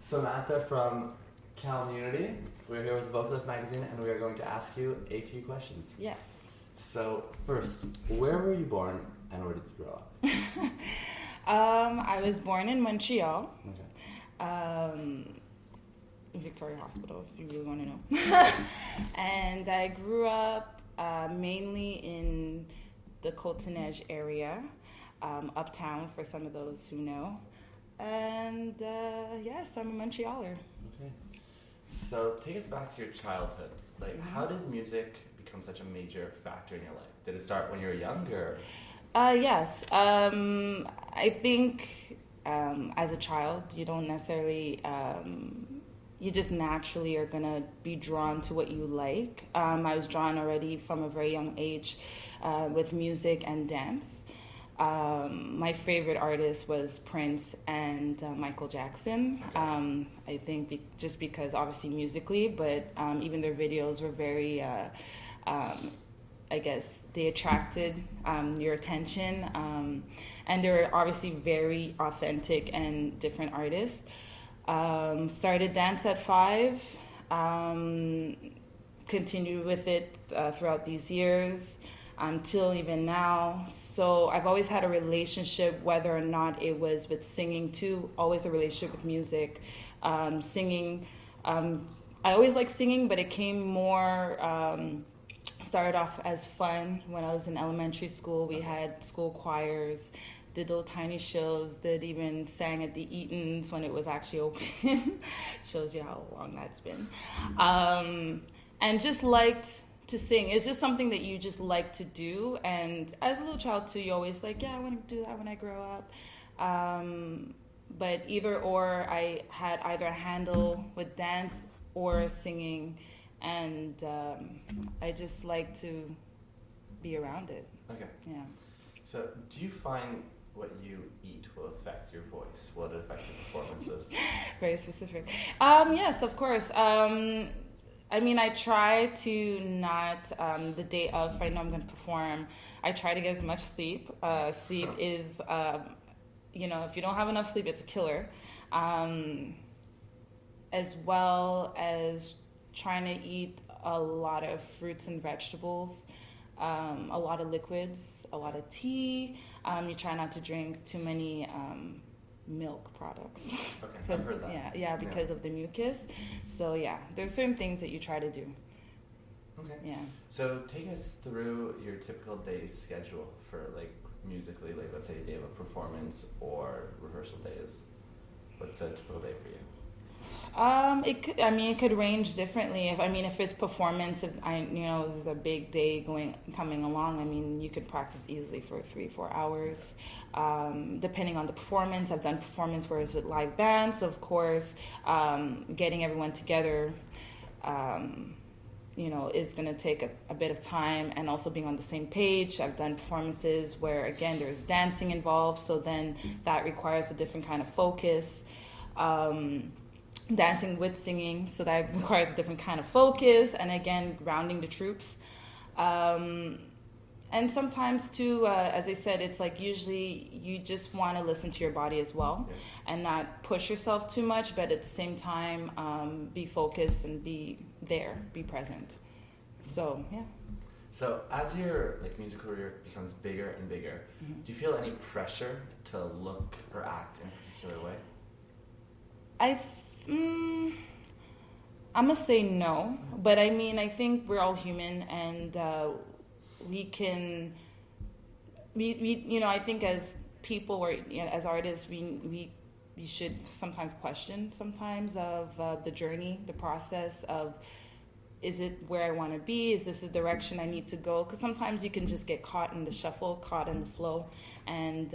Samantha from Community. We're here with Vocalist Magazine, and we are going to ask you a few questions. Yes. So, first, where were you born and where did you grow up? I was born in Montreal. Okay. Victoria Hospital, if you really want to know. And I grew up mainly in the Côte-Neige area, uptown for some of those who know. And yes, I'm a Montrealer. Okay. So take us back to your childhood. Like, how did music become such a major factor in your life? Did it start when you were younger? Yes. I think as a child, you don't necessarily... you just naturally are going to be drawn to what you like. I was drawn already from a very young age with music and dance. My favorite artist was Prince and Michael Jackson. Okay. I think just because obviously musically, but even their videos were very, I guess, they attracted your attention. And they're obviously very authentic and different artists. Started dance at 5, continued with it throughout these years until even now. So I've always had a relationship, whether or not it was with singing too, always a relationship with music. Singing, I always liked singing, but it came more, started off as fun. When I was in elementary school, we had school choirs, did little tiny shows, did even sang at the Eatons when it was actually open. Shows you how long that's been. And just liked to sing. It's just something that you just like to do. And as a little child too, you always like, yeah, I want to do that when I grow up. But either or, I had either a handle with dance or singing. And I just like to be around it. Okay. Yeah. So do you find what you eat will affect your voice? Will it affect your performances? Very specific. Yes, of course. I mean, I try to not, the day of, if I know I'm going to perform, I try to get as much sleep. Sleep is, if you don't have enough sleep, it's a killer. As well as trying to eat a lot of fruits and vegetables. A lot of liquids, a lot of tea. You try not to drink too many milk products. Okay, I've heard that. Yeah, because of the mucus. So yeah, there's certain things that you try to do. Okay. Yeah. So take us through your typical day schedule for musically, let's say a day of a performance or rehearsal days. What's a typical day for you? It could range differently. If it's performance, if there's a big day coming along, you could practice easily for 3-4 hours. Depending on the performance, I've done performance where it's with live bands, of course. Getting everyone together, is going to take a bit of time, and also being on the same page. I've done performances where, again, there's dancing involved, so then that requires a different kind of focus. Dancing with singing, so that requires a different kind of focus, and again, grounding the troops. And sometimes too, as I said, it's usually you just want to listen to your body as well, and not push yourself too much, but at the same time, be focused and be there, be present. So, yeah. So as your music career becomes bigger and bigger, do you feel any pressure to look or act in a particular way? I'm gonna say no, but I think we're all human, and I think as people or as artists, we should sometimes question of the journey, the process of, is it where I want to be? Is this the direction I need to go? Because sometimes you can just get caught in the shuffle, caught in the flow, and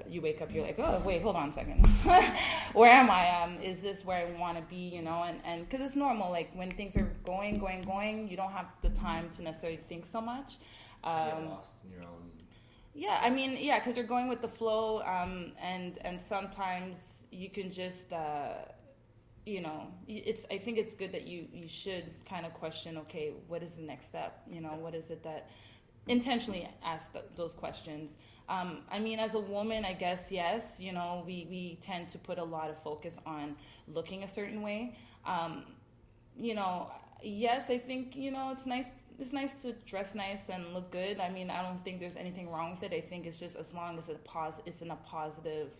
you wake up, you're like, oh, wait, hold on a second. Where am I? Is this where I want to be? And because it's normal, when things are going, you don't have the time to necessarily think so much. You get lost in your own... Yeah, because you're going with the flow, and sometimes you can just... I think it's good that you should kind of question, okay, what is the next step? What is it that intentionally ask those questions. I mean, as a woman, I guess, yes, you know, we tend to put a lot of focus on looking a certain way. You know, yes, I think, you know, it's nice to dress nice and look good. I mean, I don't think there's anything wrong with it. I think it's just as long as it's in a positive,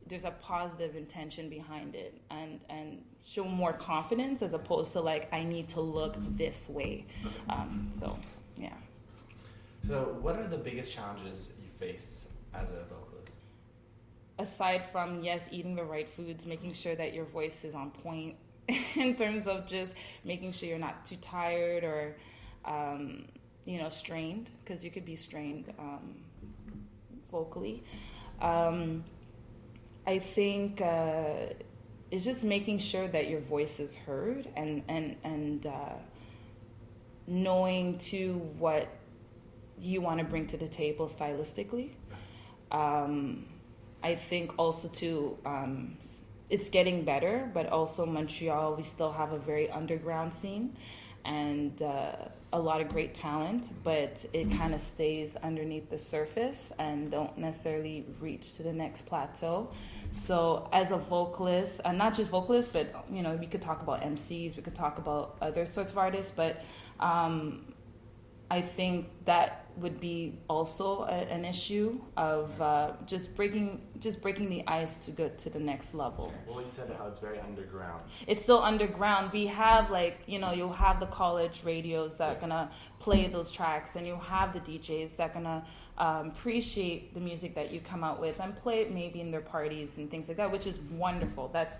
there's a positive intention behind it, and show more confidence as opposed to like, I need to look this way. So, yeah. So what are the biggest challenges you face as a vocalist? Aside from, yes, eating the right foods, making sure that your voice is on point in terms of just making sure you're not too tired or, you know, strained, because you could be strained vocally. I think it's just making sure that your voice is heard, and knowing too what you want to bring to the table stylistically. I think also too, it's getting better, but also Montreal, we still have a very underground scene and a lot of great talent, but it kind of stays underneath the surface and don't necessarily reach to the next plateau. So as a vocalist, and not just vocalists, but you know, we could talk about MCs, we could talk about other sorts of artists, but I think that would be also an issue of just breaking the ice to go to the next level. Well, you said how it's very underground. It's still underground. We have, like, you know, you'll have the college radios that are gonna play those tracks, and you'll have the DJs that are gonna appreciate the music that you come out with and play it maybe in their parties and things like that, which is wonderful. That's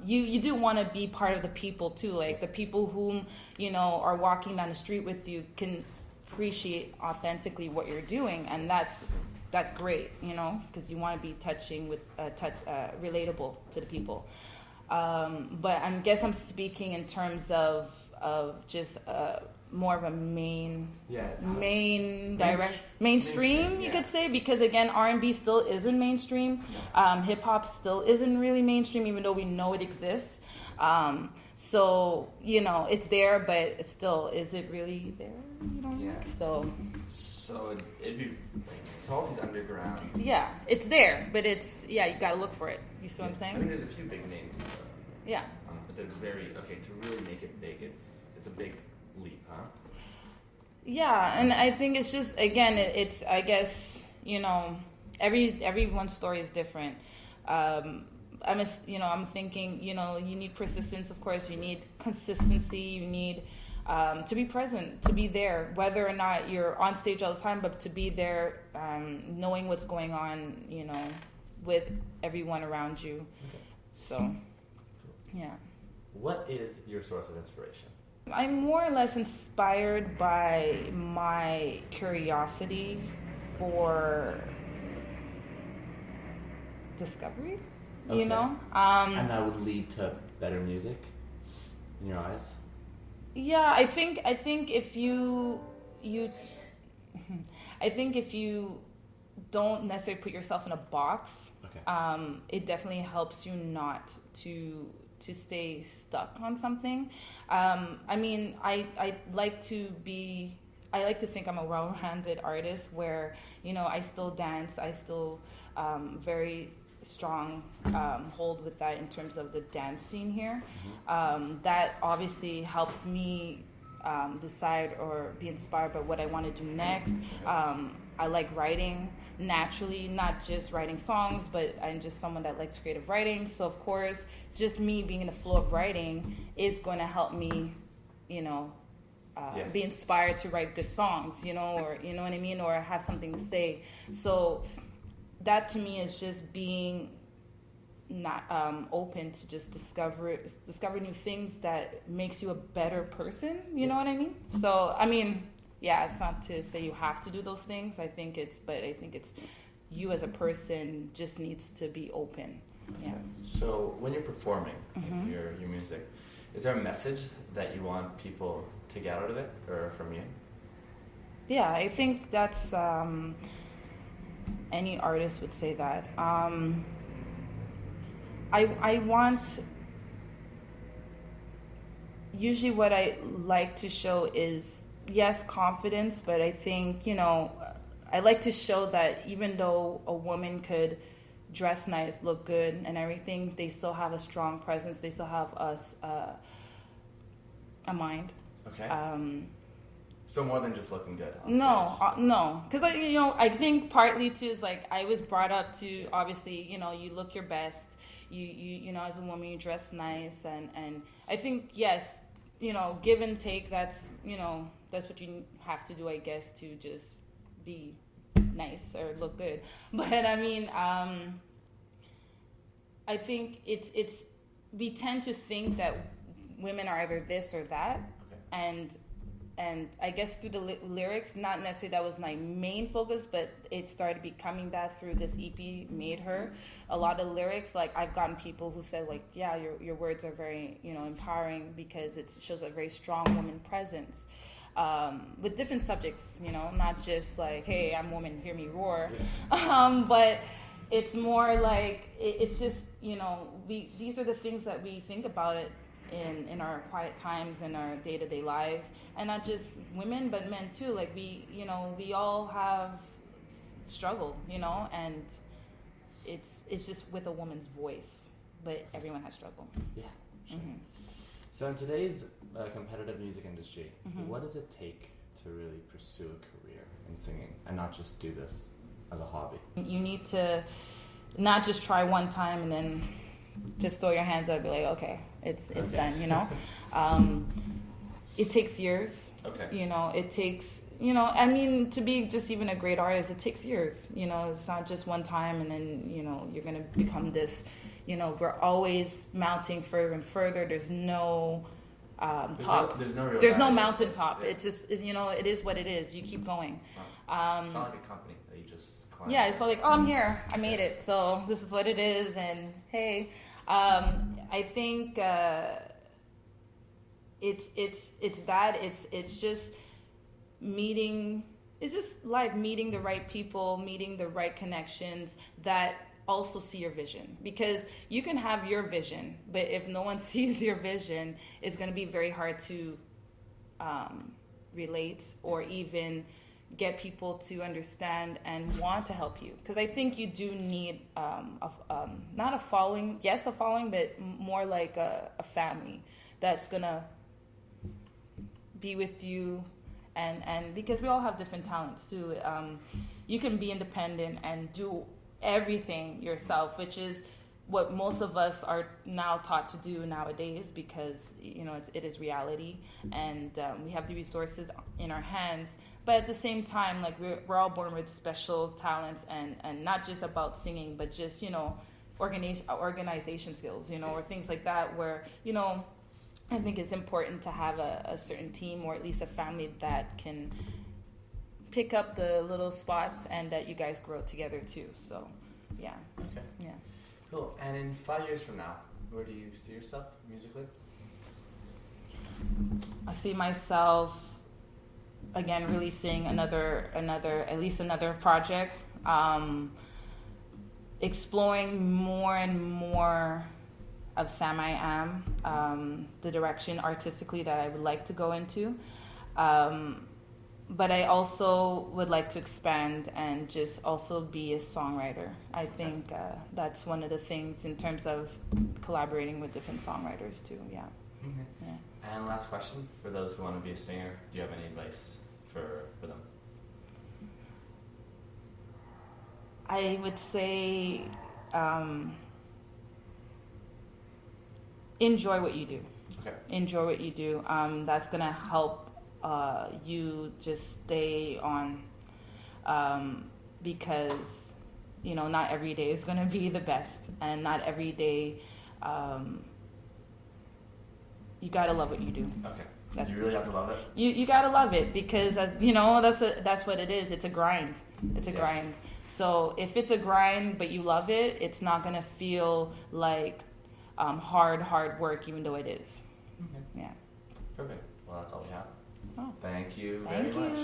you do want to be part of the people too, like the people whom, you know, are walking down the street with you can appreciate authentically what you're doing, and that's great, you know, because you want to be touching with relatable to the people. But I guess I'm speaking in terms of just more of a mainstream, you could say, because again, R&B still isn't mainstream. Hip hop still isn't really mainstream, even though we know it exists. So, you know, it's there, but it's still, is it really there? You know? Yeah. So it'd be like, it's all these underground. Yeah, it's there, but it's, you gotta look for it. You see what I'm saying? I mean, there's a few big names. Yeah. But there's to really make it big, it's a big leap, huh? Yeah, and I think it's just, again, it's I guess, you know, everyone's story is different. I'm thinking, you know, you need persistence, of course, you need consistency, you need to be present, to be there, whether or not you're on stage all the time, but to be there, knowing what's going on, you know, with everyone around you. Okay. So, yeah. What is your source of inspiration? I'm more or less inspired by my curiosity for discovery, you know? And that would lead to better music in your eyes? Yeah, I think if you don't necessarily put yourself in a box, it definitely helps you not to stay stuck on something. I mean, I like to think I'm a well-rounded artist where, you know, I still dance, I still very strong hold with that in terms of the dance scene here. That obviously helps me decide or be inspired by what I want to do next. I like writing naturally, not just writing songs, but I'm just someone that likes creative writing. So of course, just me being in the flow of writing is going to help me, you know, be inspired to write good songs, you know, or, you know what I mean, or have something to say. So that to me is just being not open to just discover new things that makes you a better person. You know what I mean? So I mean, yeah, it's not to say you have to do those things. I think it's you as a person just needs to be open. Yeah. So when you're performing your music, is there a message that you want people to get out of it or from you? Yeah, I think that's any artist would say that. I want, usually what I like to show is yes, confidence, but I think, I like to show that even though a woman could dress nice, look good, and everything, they still have a strong presence. They still have a mind. Okay. So more than just looking good on stage. No, because I think partly too is like I was brought up to obviously you look your best. You as a woman you dress nice, and I think yes, give and take. That's what you have to do, I guess, to just be nice or look good. But I mean, I think it's we tend to think that women are either this or that, okay. And I guess through the lyrics, not necessarily that was my main focus, but it started becoming that through this EP, Made Her. A lot of lyrics, like I've gotten people who said like, yeah, your words are very, empowering because it shows a very strong woman presence. With different subjects, not just like, hey, I'm a woman, hear me roar. Yeah. But it's more like, it's just, these are the things that we think about it in our quiet times, in our day-to-day lives, and not just women but men too. Like we all have struggle, and it's just with a woman's voice, but everyone has struggle. Yeah, sure. Mm-hmm. So in today's competitive music industry, mm-hmm. what does it take to really pursue a career in singing and not just do this as a hobby? You need to not just try one time and then just throw your hands up and be like, okay, it's done, It takes years. Okay. It takes, to be just even a great artist, it takes years. It's not just one time and then, you're going to become this, we're always mounting further and further. There's no top. There's no mountaintop. Yeah. It just, it is what it is. You keep going. Wow. It's not like a company that you just climb. Yeah, it's like, I'm here. I made it. So this is what it is. And hey, I think it's just meeting. It's just like meeting the right people, meeting the right connections that also see your vision. Because you can have your vision, but if no one sees your vision, it's going to be very hard to relate or even get people to understand and want to help you. Because I think you do need not a following, yes, a following, but more like a family that's going to be with you. And because we all have different talents too. You can be independent and do everything yourself, which is what most of us are now taught to do nowadays, because it is reality, and we have the resources in our hands. But at the same time, like we're all born with special talents, and not just about singing, but just organization skills, or things like that, where I think it's important to have a certain team, or at least a family that can pick up the little spots and that you guys grow together too. So, yeah. Okay. Yeah. Cool. And in 5 years from now, where do you see yourself musically? I see myself again releasing at least another project, exploring more and more of Sam I Am, the direction artistically that I would like to go into. But I also would like to expand and just also be a songwriter. I think that's one of the things in terms of collaborating with different songwriters too, yeah. Okay. Yeah. And last question, for those who want to be a singer, do you have any advice for them? I would say enjoy what you do. Okay. Enjoy what you do. That's going to help you just stay on, because not every day is going to be the best, and not every day you got to love what you do. Okay. You really have to love it? You got to love it, because that's what it is. It's a grind. It's a grind. So if it's a grind but you love it, it's not going to feel like hard work, even though it is. Okay. Yeah. Perfect. Well, that's all we have. Oh. Thank you very much.